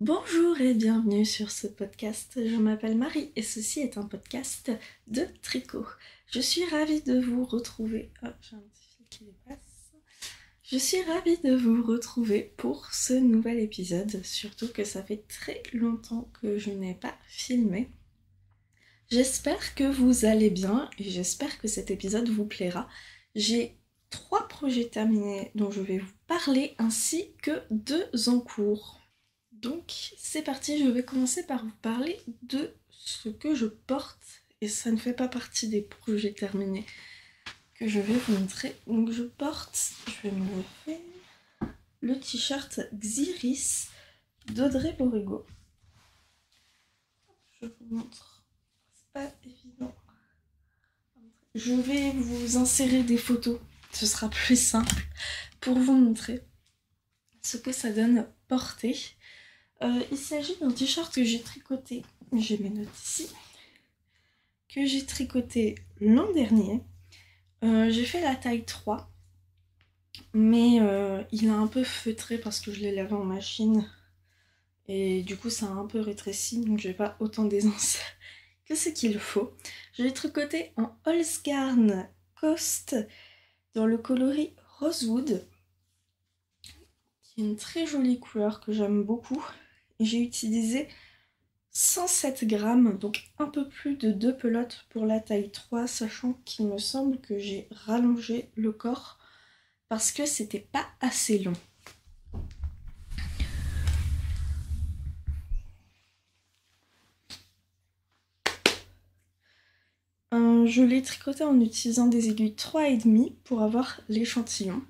Bonjour et bienvenue sur ce podcast. Je m'appelle Marie et ceci est un podcast de tricot. Je suis ravie de vous retrouver. Oh, j'ai un petit fil qui dépasse. Je suis ravie de vous retrouver pour ce nouvel épisode, surtout que ça fait très longtemps que je n'ai pas filmé. J'espère que vous allez bien et j'espère que cet épisode vous plaira. J'ai 3 projets terminés dont je vais vous parler ainsi que 2 en cours. Donc c'est parti, je vais commencer par vous parler de ce que je porte et ça ne fait pas partie des projets terminés que je vais vous montrer. Donc je porte, je vais me lever, le t-shirt Xiris d'Audrey Borrego. Je vous montre, c'est pas évident. Je vais vous insérer des photos, ce sera plus simple pour vous montrer ce que ça donne porter. Il s'agit d'un t-shirt que j'ai tricoté, j'ai mes notes ici, que j'ai tricoté l'an dernier. J'ai fait la taille 3, mais il a un peu feutré parce que je l'ai lavé en machine. Et du coup ça a un peu rétréci, donc j'ai pas autant d'aisance que ce qu'il faut. Je l'ai tricoté en Holzgarn Coast dans le coloris Rosewood, qui est une très jolie couleur que j'aime beaucoup. Et j'ai utilisé 107 grammes, donc un peu plus de 2 pelotes pour la taille 3, sachant qu'il me semble que j'ai rallongé le corps parce que c'était pas assez long. Je l'ai tricoté en utilisant des aiguilles 3,5 pour avoir l'échantillon.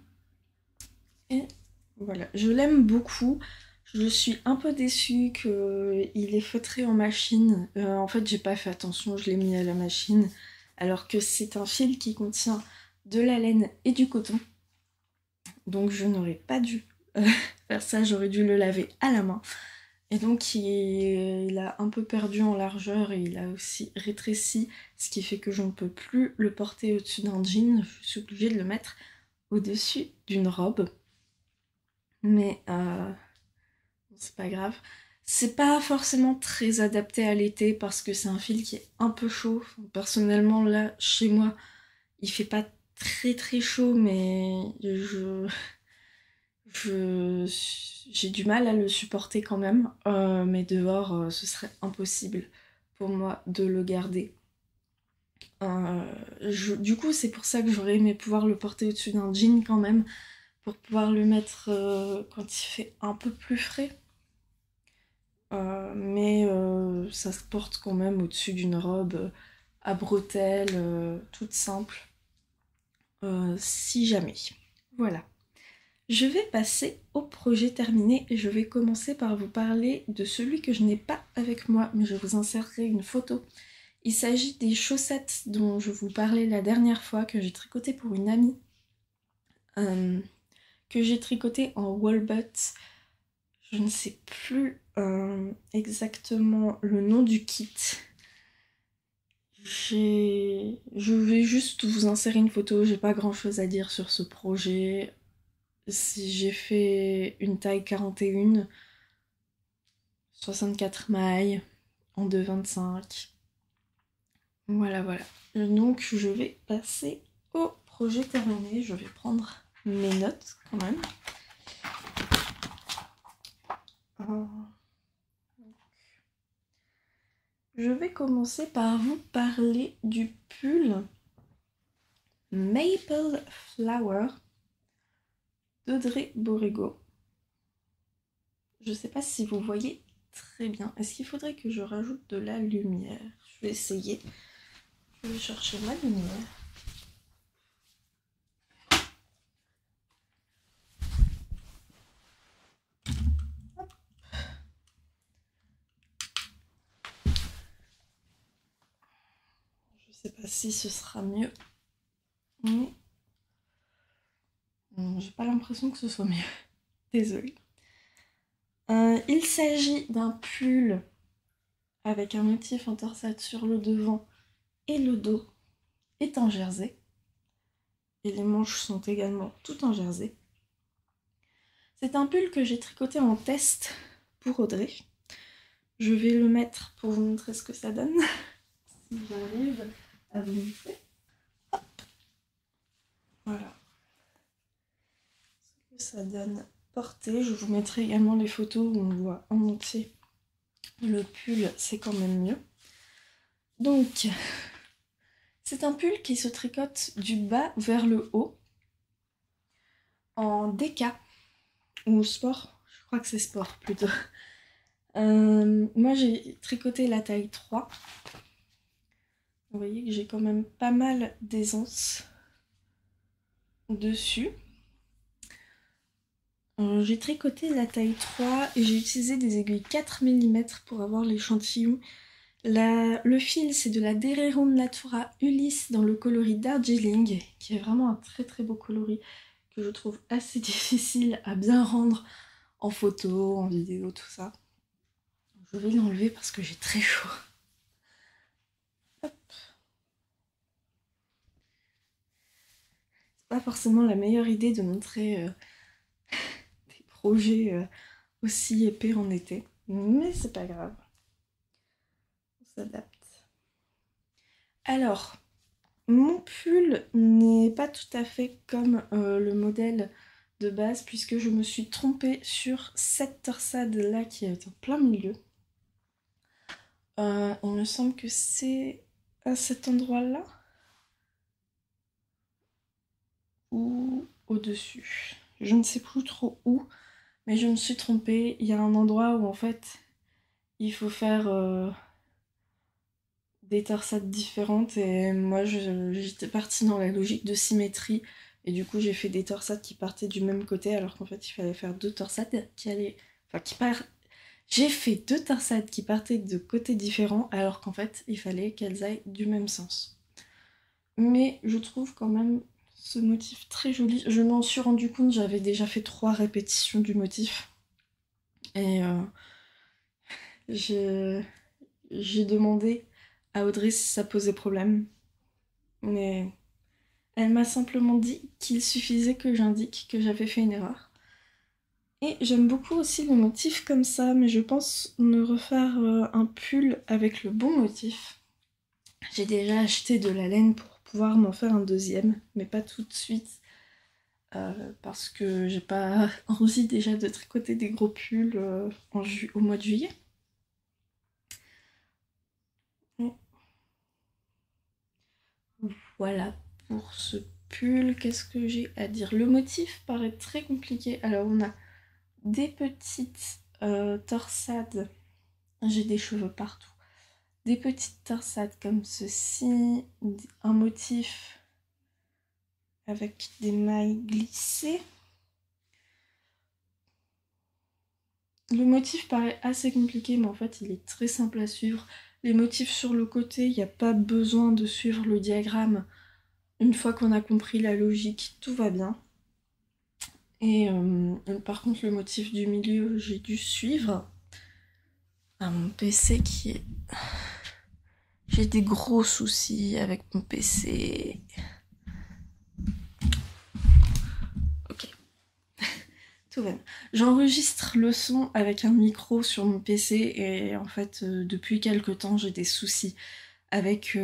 Et voilà, je l'aime beaucoup. Je suis un peu déçue qu'il est feutré en machine. En fait, j'ai pas fait attention, je l'ai mis à la machine. Alors que c'est un fil qui contient de la laine et du coton. Donc je n'aurais pas dû faire ça, j'aurais dû le laver à la main. Et donc il a un peu perdu en largeur et il a aussi rétréci, ce qui fait que je ne peux plus le porter au-dessus d'un jean. Je suis obligée de le mettre au-dessus d'une robe. Mais c'est pas grave. C'est pas forcément très adapté à l'été parce que c'est un fil qui est un peu chaud. Personnellement, là, chez moi, il fait pas très très chaud, mais j'ai du mal à le supporter quand même. Mais dehors, ce serait impossible pour moi de le garder. Du coup, c'est pour ça que j'aurais aimé pouvoir le porter au-dessus d'un jean quand même, pour pouvoir le mettre quand il fait un peu plus frais. Mais ça se porte quand même au-dessus d'une robe à bretelles, toute simple, si jamais. Voilà. Je vais passer au projet terminé et je vais commencer par vous parler de celui que je n'ai pas avec moi, mais je vous insérerai une photo. Il s'agit des chaussettes dont je vous parlais la dernière fois, que j'ai tricoté pour une amie, que j'ai tricoté en walnut. Je ne sais plus exactement le nom du kit. Je vais juste vous insérer une photo, j'ai pas grand chose à dire sur ce projet. Si j'ai fait une taille 41, 64 mailles, en 2,25. Voilà. Donc je vais passer au projet terminé. Je vais prendre mes notes quand même. Je vais commencer par vous parler du pull Maple Flower d'Audrey Borrego. Je ne sais pas si vous voyez très bien. Est-ce qu'il faudrait que je rajoute de la lumière? Je vais essayer. Je vais chercher ma lumière. Hop. Je ne sais pas si ce sera mieux. Mais j'ai pas l'impression que ce soit mieux. Désolée. Il s'agit d'un pull avec un motif en torsade sur le devant et le dos est en jersey. Et les manches sont également toutes en jersey. C'est un pull que j'ai tricoté en test pour Audrey. Je vais le mettre pour vous montrer ce que ça donne. Si j'arrive à vous montrer. Hop. Voilà. Ce que ça donne porté. Je vous mettrai également les photos où on voit en entier le pull, c'est quand même mieux. Donc, c'est un pull qui se tricote du bas vers le haut en DK ou sport. Je crois que c'est sport plutôt. Moi j'ai tricoté la taille 3. Vous voyez que j'ai quand même pas mal d'aisance dessus. J'ai tricoté la taille 3 et j'ai utilisé des aiguilles 4 mm pour avoir l'échantillon. Le fil c'est de la Dereron Natura Ulysse dans le coloris Darjeeling, qui est vraiment un très très beau coloris que je trouve assez difficile à bien rendre en photo, en vidéo, tout ça. Je vais l'enlever parce que j'ai très chaud. Hop. C'est pas forcément la meilleure idée de montrer des projets aussi épais en été, mais c'est pas grave. On s'adapte. Alors, mon pull n'est pas tout à fait comme le modèle de base puisque je me suis trompée sur cette torsade là qui est en plein milieu. Il me semble que c'est à cet endroit là ou au-dessus. Je ne sais plus trop où, mais je me suis trompée. Il y a un endroit où en fait il faut faire des torsades différentes et moi j'étais partie dans la logique de symétrie et du coup j'ai fait des torsades qui partaient du même côté alors qu'en fait il fallait faire deux torsades qui allaient... Enfin j'ai fait deux torsades qui partaient de côtés différents alors qu'en fait il fallait qu'elles aillent du même sens. Mais je trouve quand même ce motif très joli. Je m'en suis rendu compte, j'avais déjà fait 3 répétitions du motif et j'ai demandé à Audrey si ça posait problème, mais elle m'a simplement dit qu'il suffisait que j'indique que j'avais fait une erreur. Et j'aime beaucoup aussi le motif comme ça, mais je pense me refaire un pull avec le bon motif. J'ai déjà acheté de la laine pour pouvoir m'en faire un deuxième, mais pas tout de suite, parce que j'ai pas envie déjà de tricoter des gros pulls au mois de juillet. Voilà pour ce pull. Qu'est-ce que j'ai à dire? Le motif paraît très compliqué. Alors on a des petites torsades. J'ai des cheveux partout. Des petites torsades comme ceci. Un motif avec des mailles glissées. Le motif paraît assez compliqué, mais en fait il est très simple à suivre. Les motifs sur le côté, il n'y a pas besoin de suivre le diagramme. Une fois qu'on a compris la logique, tout va bien. Et par contre, le motif du milieu, j'ai dû suivre à mon PC qui est... J'ai des gros soucis avec mon PC. Ok. Tout va bien. J'enregistre le son avec un micro sur mon PC et en fait, depuis quelques temps, j'ai des soucis avec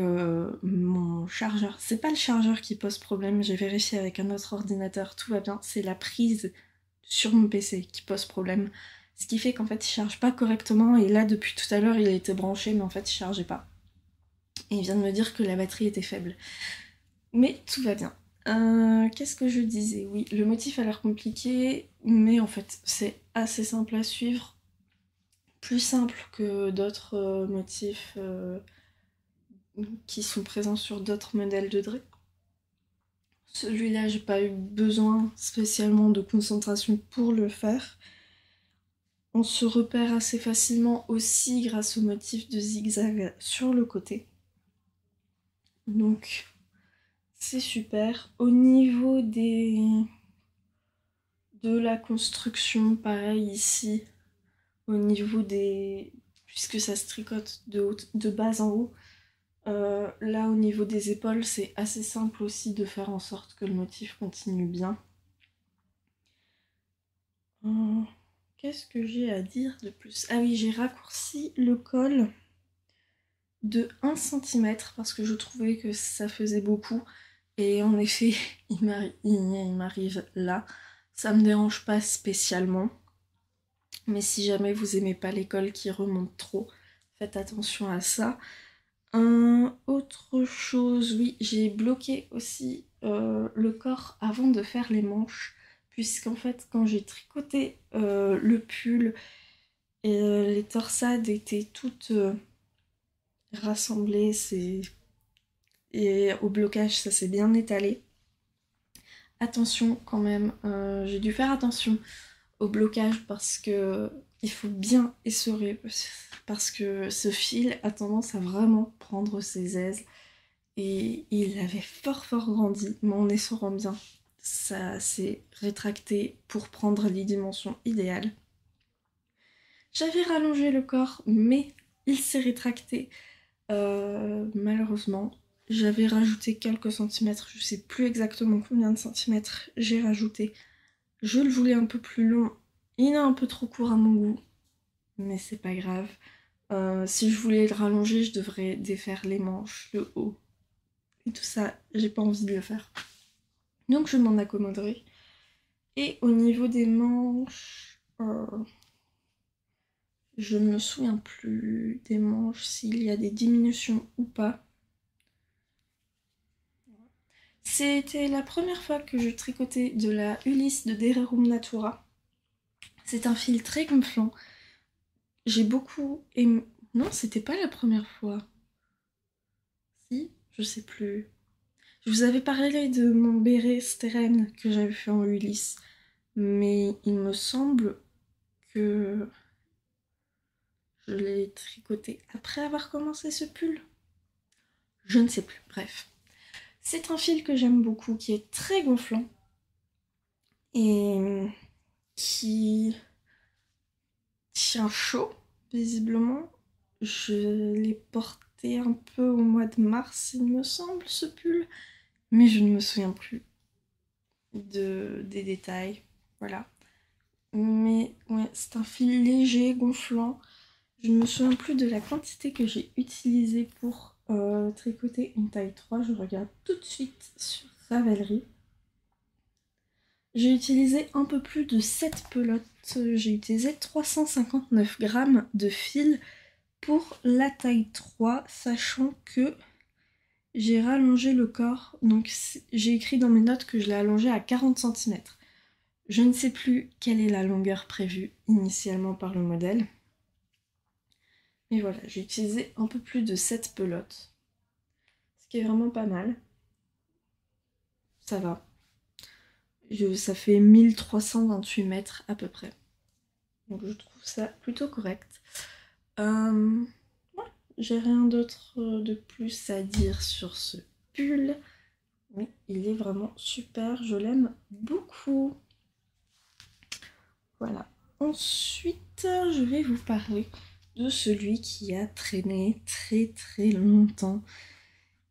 mon chargeur. C'est pas le chargeur qui pose problème, j'ai vérifié avec un autre ordinateur, tout va bien. C'est la prise sur mon PC qui pose problème. Ce qui fait qu'en fait, il charge pas correctement et là, depuis tout à l'heure, il était branché, mais en fait, il chargeait pas. Et il vient de me dire que la batterie était faible. Mais tout va bien. Qu'est-ce que je disais? Oui, le motif a l'air compliqué, mais en fait, c'est assez simple à suivre. Plus simple que d'autres motifs qui sont présents sur d'autres modèles de Dré. Celui-là, j'ai pas eu besoin spécialement de concentration pour le faire. On se repère assez facilement aussi grâce au motif de zigzag sur le côté. Donc, c'est super. Au niveau de la construction, pareil ici, au niveau des... puisque ça se tricote de bas en haut, là au niveau des épaules, c'est assez simple aussi de faire en sorte que le motif continue bien. qu'est-ce que j'ai à dire de plus? Ah oui, j'ai raccourci le col de 1 cm parce que je trouvais que ça faisait beaucoup. Et en effet, il m'arrive là. Ça me dérange pas spécialement. Mais si jamais vous aimez pas les cols qui remontent trop, faites attention à ça. Autre chose, oui, j'ai bloqué aussi le corps avant de faire les manches. Puisqu'en fait, quand j'ai tricoté le pull, les torsades étaient toutes rassemblées. Et au blocage, ça s'est bien étalé. Attention quand même, j'ai dû faire attention au blocage parce que il faut bien essorer parce que ce fil a tendance à vraiment prendre ses aises et il avait fort grandi, mais en essorant bien, ça s'est rétracté pour prendre les dimensions idéales. J'avais rallongé le corps, mais il s'est rétracté malheureusement. J'avais rajouté quelques centimètres, je sais plus exactement combien de centimètres j'ai rajouté. Je le voulais un peu plus long, il est un peu trop court à mon goût, mais c'est pas grave. Si je voulais le rallonger, je devrais défaire les manches, le haut, et tout ça, j'ai pas envie de le faire. Donc je m'en accommoderai. Et au niveau des manches, je ne me souviens plus des manches, s'il y a des diminutions ou pas. C'était la première fois que je tricotais de la Ulysse de Dererum Natura. C'est un fil très gonflant. J'ai beaucoup aimé... Non, c'était pas la première fois. Si, je sais plus. Je vous avais parlé de mon béret Steren que j'avais fait en Ulysse. Mais il me semble que je l'ai tricoté après avoir commencé ce pull. Je ne sais plus, bref. C'est un fil que j'aime beaucoup, qui est très gonflant. Et qui tient chaud, visiblement. Je l'ai porté un peu au mois de mars, il me semble, ce pull. Mais je ne me souviens plus des détails. Voilà. Mais ouais, c'est un fil léger, gonflant. Je ne me souviens plus de la quantité que j'ai utilisée pour tricoter une taille 3. Je regarde tout de suite sur Ravelry. J'ai utilisé un peu plus de 7 pelotes. J'ai utilisé 359 grammes de fil pour la taille 3, sachant que j'ai rallongé le corps. Donc j'ai écrit dans mes notes que je l'ai allongé à 40 cm. Je ne sais plus quelle est la longueur prévue initialement par le modèle. Mais voilà, j'ai utilisé un peu plus de 7 pelotes. Ce qui est vraiment pas mal. Ça va. Ça fait 1328 mètres à peu près. Donc je trouve ça plutôt correct. Ouais, j'ai rien d'autre de plus à dire sur ce pull. Mais il est vraiment super, je l'aime beaucoup. Voilà. Ensuite, je vais vous parler de celui qui a traîné très longtemps.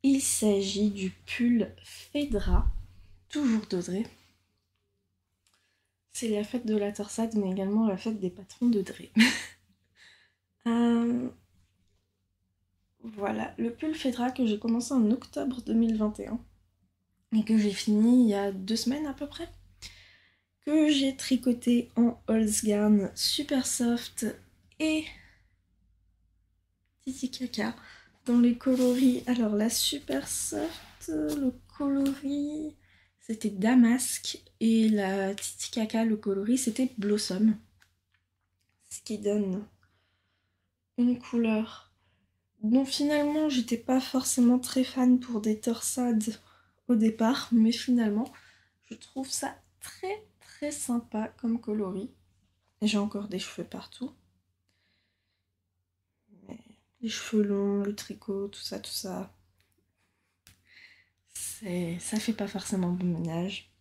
Il s'agit du pull Fedra, toujours d'Audrey. C'est la fête de la torsade, mais également la fête des patrons de Dré. Voilà, le pull Fedra que j'ai commencé en octobre 2021 et que j'ai fini il y a 2 semaines à peu près. Que j'ai tricoté en Holzgarn super soft et Titicaca dans les coloris. Alors la super soft, le coloris c'était Damask et la Titicaca, le coloris c'était Blossom. Ce qui donne une couleur dont finalement j'étais pas forcément très fan pour des torsades au départ, mais finalement je trouve ça très sympa comme coloris. Et j'ai encore des cheveux partout. Mais les cheveux longs, le tricot, tout ça, ça fait pas forcément bon ménage.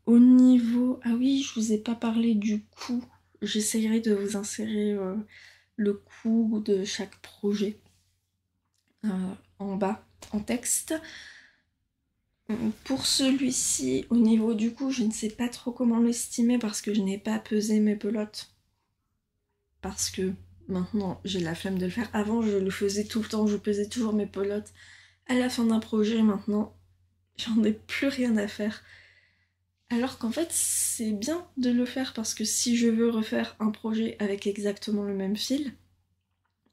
Au niveau... Ah oui, je vous ai pas parlé du coût. J'essayerai de vous insérer le coût de chaque projet en bas, en texte. Pour celui-ci, au niveau du cou, je ne sais pas trop comment l'estimer parce que je n'ai pas pesé mes pelotes. Parce que maintenant, j'ai la flemme de le faire. Avant, je le faisais tout le temps, je pesais toujours mes pelotes à la fin d'un projet. Maintenant, j'en ai plus rien à faire. Alors qu'en fait, c'est bien de le faire parce que si je veux refaire un projet avec exactement le même fil,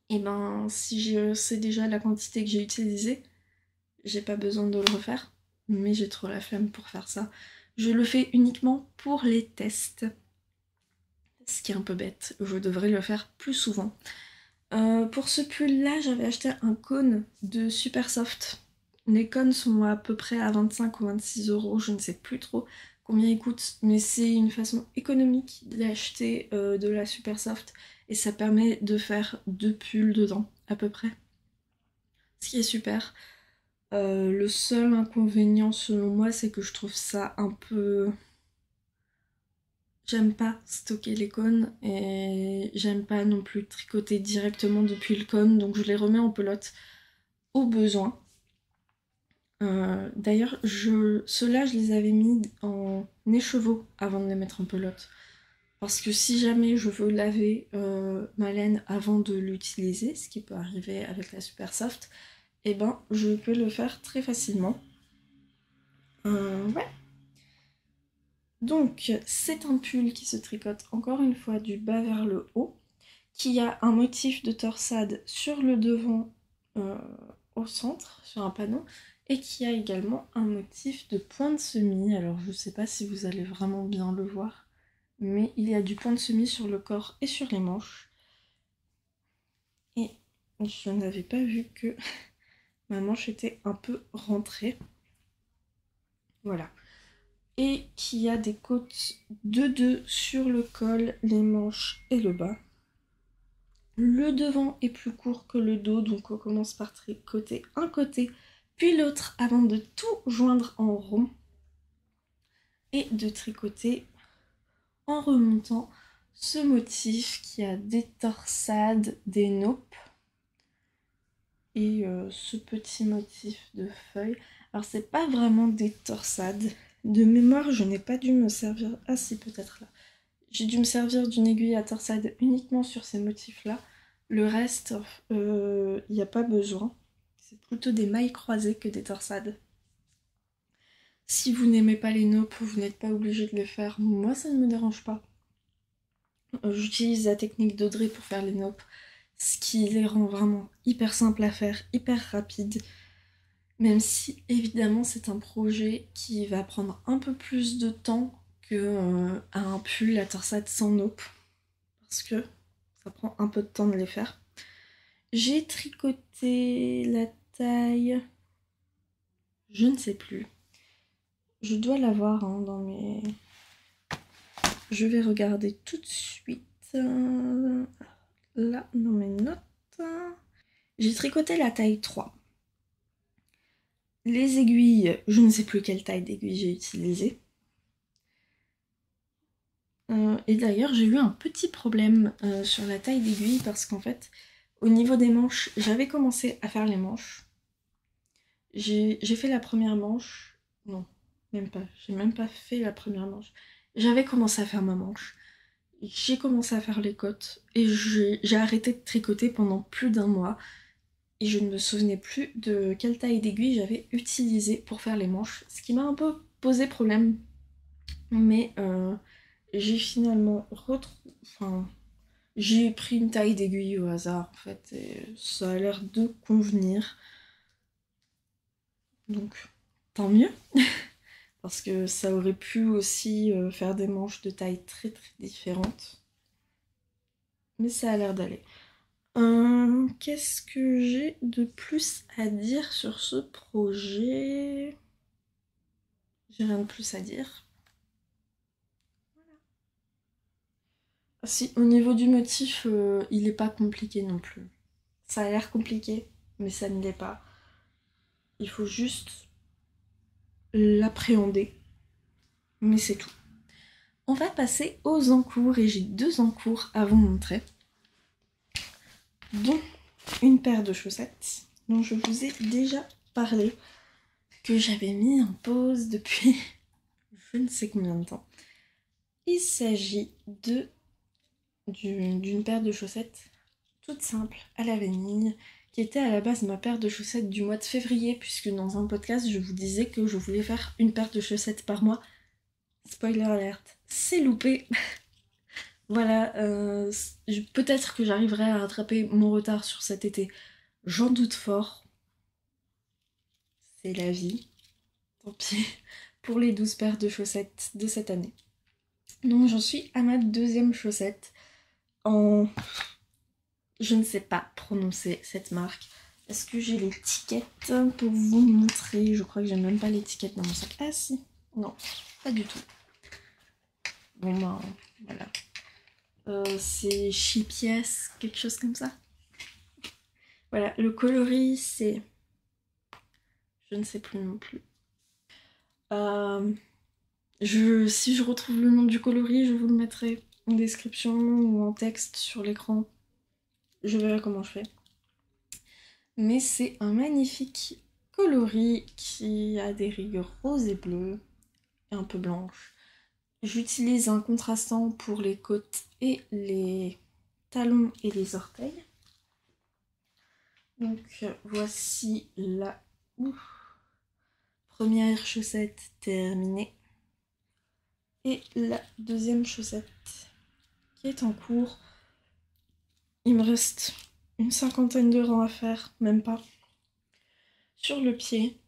et ben si je sais déjà la quantité que j'ai utilisée, j'ai pas besoin de le refaire. Mais j'ai trop la flemme pour faire ça. Je le fais uniquement pour les tests. Ce qui est un peu bête, je devrais le faire plus souvent. Pour ce pull-là, j'avais acheté un cône de Supersoft. Les cônes sont à peu près à 25 ou 26 euros, je ne sais plus trop combien ils coûtent, mais c'est une façon économique d'acheter de la Supersoft et ça permet de faire 2 pulls dedans, à peu près. Ce qui est super. Le seul inconvénient selon moi, c'est que je trouve ça un peu... J'aime pas stocker les cônes et j'aime pas non plus tricoter directement depuis le cône, donc je les remets en pelote au besoin. D'ailleurs, ceux-là, je les avais mis en écheveau avant de les mettre en pelote. Parce que si jamais je veux laver ma laine avant de l'utiliser, ce qui peut arriver avec la Supersoft, et ben je peux le faire très facilement. Ouais. Donc, c'est un pull qui se tricote encore une fois du bas vers le haut, qui a un motif de torsade sur le devant au centre, sur un panneau, et qui a également un motif de point de semis. Alors, je ne sais pas si vous allez vraiment bien le voir, mais il y a du point de semis sur le corps et sur les manches. Et je n'avais pas vu que ma manche était un peu rentrée. Voilà. Et qui a des côtes de 2 sur le col, les manches et le bas. Le devant est plus court que le dos, donc on commence par tricoter un côté, puis l'autre avant de tout joindre en rond et de tricoter en remontant ce motif qui a des torsades, des naupes et ce petit motif de feuilles. Alors c'est pas vraiment des torsades. De mémoire, je n'ai pas dû me servir... Ah si, peut-être là. J'ai dû me servir d'une aiguille à torsade uniquement sur ces motifs-là. Le reste, il n'y a pas besoin. C'est plutôt des mailles croisées que des torsades. Si vous n'aimez pas les naupes, vous n'êtes pas obligé de les faire. Moi, ça ne me dérange pas. J'utilise la technique d'Audrey pour faire les naupes, ce qui les rend vraiment hyper simples à faire, hyper rapides. Même si, évidemment, c'est un projet qui va prendre un peu plus de temps que un pull à torsade sans naupes. Parce que ça prend un peu de temps de les faire. J'ai tricoté la taille... Je ne sais plus. Je dois l'avoir hein, dans mes... Je vais regarder tout de suite. Là, dans mes notes. J'ai tricoté la taille 3. Les aiguilles, je ne sais plus quelle taille d'aiguille j'ai utilisée. Et d'ailleurs, j'ai eu un petit problème sur la taille d'aiguille parce qu'en fait, au niveau des manches, j'avais commencé à faire les manches. J'ai fait la première manche. Non, même pas. J'ai même pas fait la première manche. J'avais commencé à faire ma manche. J'ai commencé à faire les côtes. Et j'ai arrêté de tricoter pendant plus d'un mois. Et je ne me souvenais plus de quelle taille d'aiguille j'avais utilisée pour faire les manches. Ce qui m'a un peu posé problème. Mais j'ai finalement retrouvé... Enfin, j'ai pris une taille d'aiguille au hasard en fait. Et ça a l'air de convenir. Donc, tant mieux. Parce que ça aurait pu aussi faire des manches de taille très très différentes. Mais ça a l'air d'aller. Qu'est-ce que j'ai de plus à dire sur ce projet? J'ai rien de plus à dire. Voilà. Ah, si, au niveau du motif, il n'est pas compliqué non plus. Ça a l'air compliqué, mais ça ne l'est pas. Il faut juste l'appréhender. Mais c'est tout. On va passer aux encours et j'ai 2 encours à vous montrer. Dont une paire de chaussettes dont je vous ai déjà parlé. que j'avais mis en pause depuis je ne sais combien de temps. Il s'agit d'une paire de chaussettes toute simple à la vanille qui était à la base ma paire de chaussettes du mois de février, puisque dans un podcast je vous disais que je voulais faire une paire de chaussettes par mois. Spoiler alert, c'est loupé. Voilà, peut-être que j'arriverai à rattraper mon retard sur cet été. J'en doute fort. C'est la vie. Tant pis pour les 12 paires de chaussettes de cette année. Donc j'en suis à ma deuxième chaussette en... Je ne sais pas prononcer cette marque. Est-ce que j'ai l'étiquette pour vous montrer? Je crois que j'ai même pas l'étiquette dans mon sac. Ah si, non, pas du tout. Bon ben, voilà. C'est Chipies, quelque chose comme ça. Voilà, le coloris c'est... Je ne sais plus non plus. Si je retrouve le nom du coloris, je vous le mettrai en description ou en texte sur l'écran. Je verrai comment je fais. Mais c'est un magnifique coloris qui a des rayures roses et bleues et un peu blanches. J'utilise un contrastant pour les côtes et les talons et les orteils. Donc voici la première chaussette terminée. Et la deuxième chaussette qui est en cours. Il me reste une cinquantaine de rangs à faire, même pas. Sur le pied,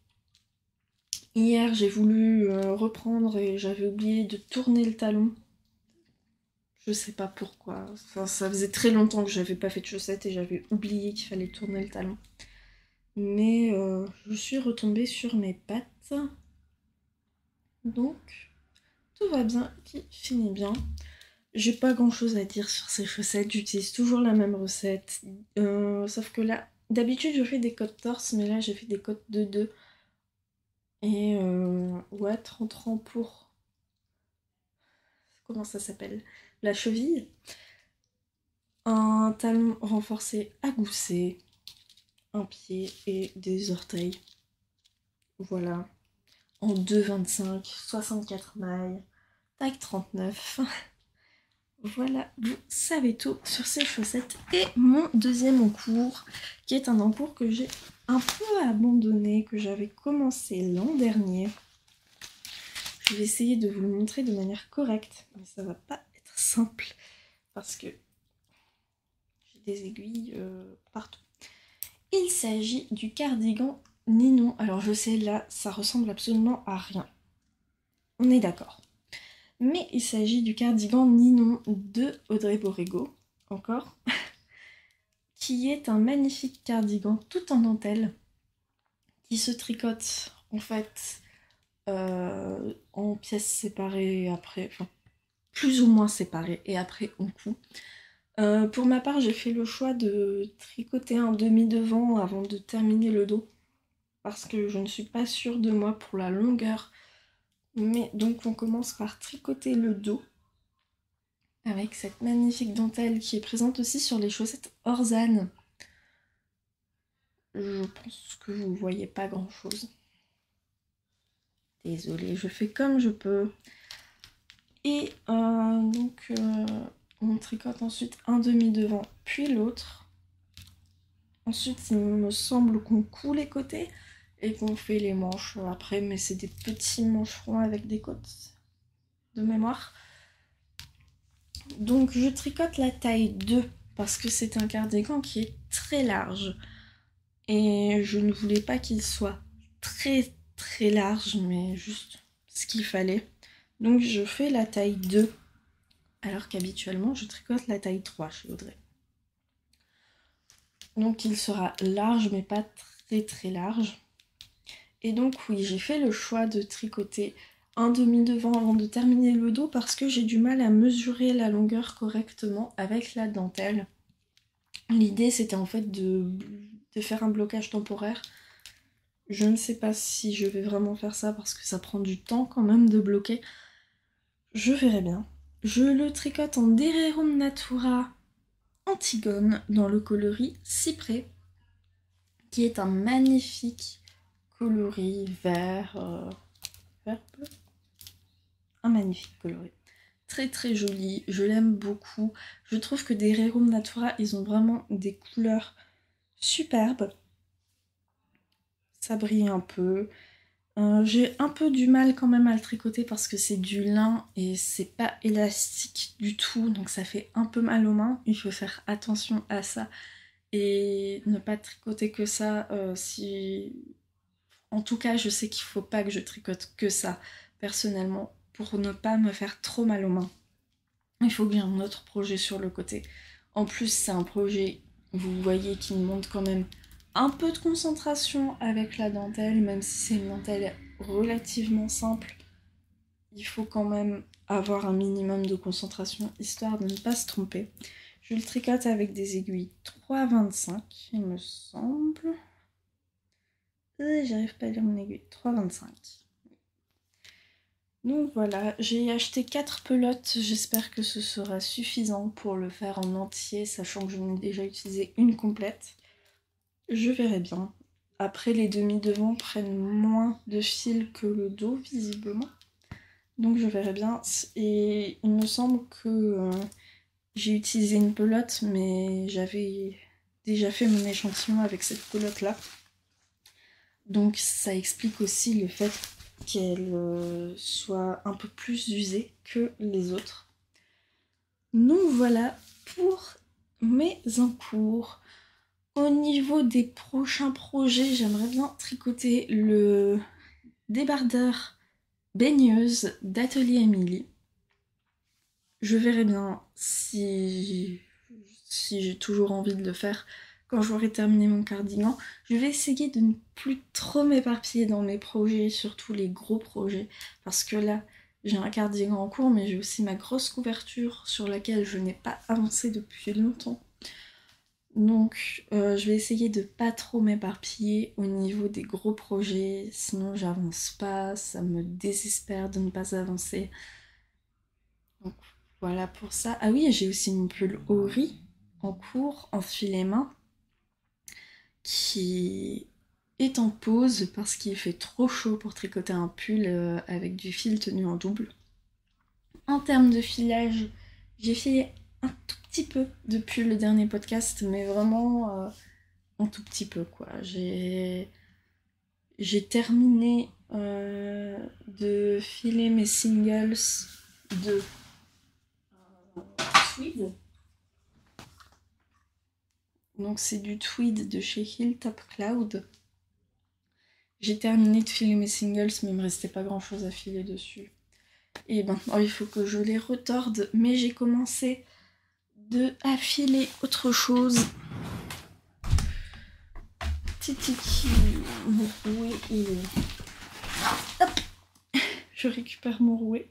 hier j'ai voulu reprendre et j'avais oublié de tourner le talon. Je sais pas pourquoi. Enfin, ça faisait très longtemps que j'avais pas fait de chaussettes et j'avais oublié qu'il fallait tourner le talon. Mais je suis retombée sur mes pattes. Donc, tout va bien, qui finit bien. J'ai pas grand chose à dire sur ces chaussettes, j'utilise toujours la même recette. Sauf que là, d'habitude je fais des côtes torse, mais là j'ai fait des côtes de 2. Et ouais, 30 rangs pour... Comment ça s'appelle? La cheville. Un talon renforcé à gousset. Un pied et des orteils. Voilà. En 2,25, 64 mailles. Taille 39. Voilà, vous savez tout sur ces chaussettes. Et mon deuxième encours, qui est un encours que j'ai un peu abandonné, que j'avais commencé l'an dernier. Je vais essayer de vous le montrer de manière correcte, mais ça va pas être simple, parce que j'ai des aiguilles partout. Il s'agit du cardigan Ninon. Alors je sais, là, ça ressemble absolument à rien. On est d'accord. Mais il s'agit du cardigan Ninon de Audrey Borrego, encore, qui est un magnifique cardigan tout en dentelle, qui se tricote en fait en pièces séparées après, enfin plus ou moins séparées, et après on coud. Pour ma part, j'ai fait le choix de tricoter un demi-devant avant de terminer le dos, parce que je ne suis pas sûre de moi pour la longueur. Mais donc on commence par tricoter le dos avec cette magnifique dentelle qui est présente aussi sur les chaussettes Orzane. Je pense que vous voyez pas grand chose. Désolée, je fais comme je peux. Et donc on tricote ensuite un demi-devant puis l'autre. Ensuite il me semble qu'on coud les côtés et qu'on fait les manches après, mais c'est des petits mancherons avec des côtes de mémoire. Donc je tricote la taille 2 parce que c'est un cardigan qui est très large. Et je ne voulais pas qu'il soit très très large, mais juste ce qu'il fallait. Donc je fais la taille 2, alors qu'habituellement je tricote la taille 3 chez Audrey. Donc il sera large, mais pas très très large. Et donc oui, j'ai fait le choix de tricoter un demi-devant avant de terminer le dos parce que j'ai du mal à mesurer la longueur correctement avec la dentelle. L'idée c'était en fait de faire un blocage temporaire. Je ne sais pas si je vais vraiment faire ça parce que ça prend du temps quand même de bloquer. Je verrai bien. Je le tricote en Dererum Natura Antigone dans le coloris Cyprès, qui est un magnifique coloris vert, vert bleu. Un magnifique coloris. Très très joli, je l'aime beaucoup. Je trouve que des Rerum Natura, ils ont vraiment des couleurs superbes. Ça brille un peu. J'ai un peu du mal quand même à le tricoter parce que c'est du lin et c'est pas élastique du tout, donc ça fait un peu mal aux mains. Il faut faire attention à ça et ne pas tricoter que ça. En tout cas, je sais qu'il faut pas que je tricote que ça, personnellement, pour ne pas me faire trop mal aux mains. Il faut que j'ai un autre projet sur le côté. En plus, c'est un projet, vous voyez, qui demande quand même un peu de concentration avec la dentelle, même si c'est une dentelle relativement simple. Il faut quand même avoir un minimum de concentration, histoire de ne pas se tromper. Je le tricote avec des aiguilles 3,25, il me semble. J'arrive pas à lire mon aiguille. 3,25. Donc voilà, j'ai acheté 4 pelotes, j'espère que ce sera suffisant pour le faire en entier, sachant que j'en ai déjà utilisé une complète. Je verrai bien. Après, les demi-devants prennent moins de fil que le dos, visiblement. Donc je verrai bien. Et il me semble que j'ai utilisé une pelote, mais j'avais déjà fait mon échantillon avec cette pelote-là. Donc ça explique aussi le fait qu'elle soit un peu plus usée que les autres. Donc voilà pour mes encours. Au niveau des prochains projets, j'aimerais bien tricoter le débardeur baigneuse d'Atelier Émilie. Je verrai bien si j'ai toujours envie de le faire quand j'aurai terminé mon cardigan. Je vais essayer de ne plus trop m'éparpiller dans mes projets, surtout les gros projets, parce que là, j'ai un cardigan en cours, mais j'ai aussi ma grosse couverture sur laquelle je n'ai pas avancé depuis longtemps. Donc, je vais essayer de pas trop m'éparpiller au niveau des gros projets, sinon j'avance pas, ça me désespère de ne pas avancer. Donc, voilà pour ça. Ah oui, j'ai aussi mon pull au riz en cours, en filet main, qui est en pause parce qu'il fait trop chaud pour tricoter un pull avec du fil tenu en double. En termes de filage, j'ai filé un tout petit peu depuis le dernier podcast, mais vraiment un tout petit peu quoi. J'ai terminé de filer mes singles de tweed. Donc c'est du tweed de chez Hilltop Cloud. J'ai terminé de filer mes singles, mais il me restait pas grand chose à filer dessus. Et maintenant il faut que je les retorde, mais j'ai commencé à filer autre chose. Titiki, mon rouet, hop, je récupère mon rouet.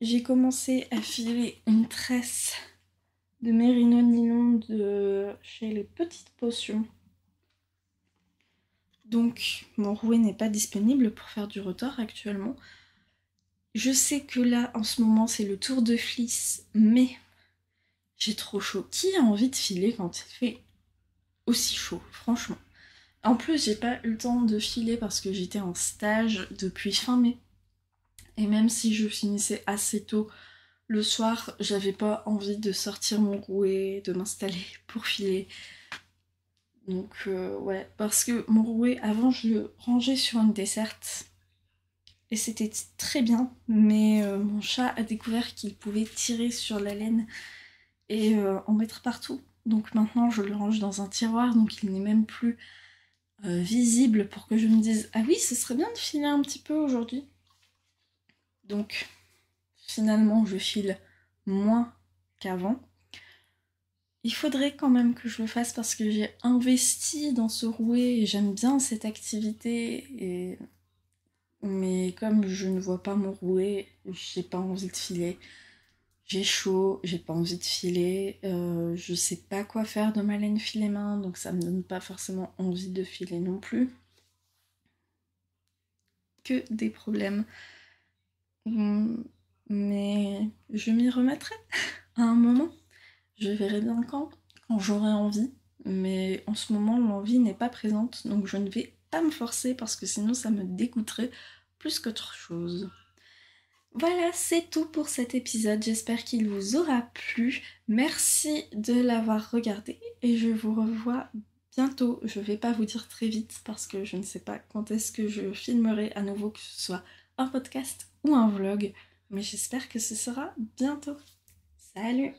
J'ai commencé à filer une tresse de Merino Nylon de chez les Petites Potions. Donc mon rouet n'est pas disponible pour faire du retord actuellement. Je sais que là en ce moment c'est le tour de Fliss, mais j'ai trop chaud. Qui a envie de filer quand il fait aussi chaud, franchement? En plus j'ai pas eu le temps de filer parce que j'étais en stage depuis fin mai. Et même si je finissais assez tôt le soir, j'avais pas envie de sortir mon rouet, de m'installer pour filer. Donc ouais, parce que mon rouet, avant je le rangeais sur une desserte et c'était très bien, mais mon chat a découvert qu'il pouvait tirer sur la laine et en mettre partout. Donc maintenant je le range dans un tiroir, donc il n'est même plus visible pour que je me dise « Ah oui, ce serait bien de filer un petit peu aujourd'hui ». Donc finalement je file moins qu'avant. Il faudrait quand même que je le fasse parce que j'ai investi dans ce rouet et j'aime bien cette activité. Mais comme je ne vois pas mon rouet, j'ai pas envie de filer. J'ai chaud, j'ai pas envie de filer. Je sais pas quoi faire de ma laine filet main, donc ça me donne pas forcément envie de filer non plus. Que des problèmes. Mais je m'y remettrai à un moment. Je verrai bien quand j'aurai envie, mais en ce moment l'envie n'est pas présente, donc je ne vais pas me forcer parce que sinon ça me dégoûterait plus qu'autre chose. Voilà, c'est tout pour cet épisode, j'espère qu'il vous aura plu. Merci de l'avoir regardé et je vous revois bientôt. Je vais pas vous dire très vite parce que je ne sais pas quand est-ce que je filmerai à nouveau, que ce soit un podcast ou un vlog, mais j'espère que ce sera bientôt. Salut!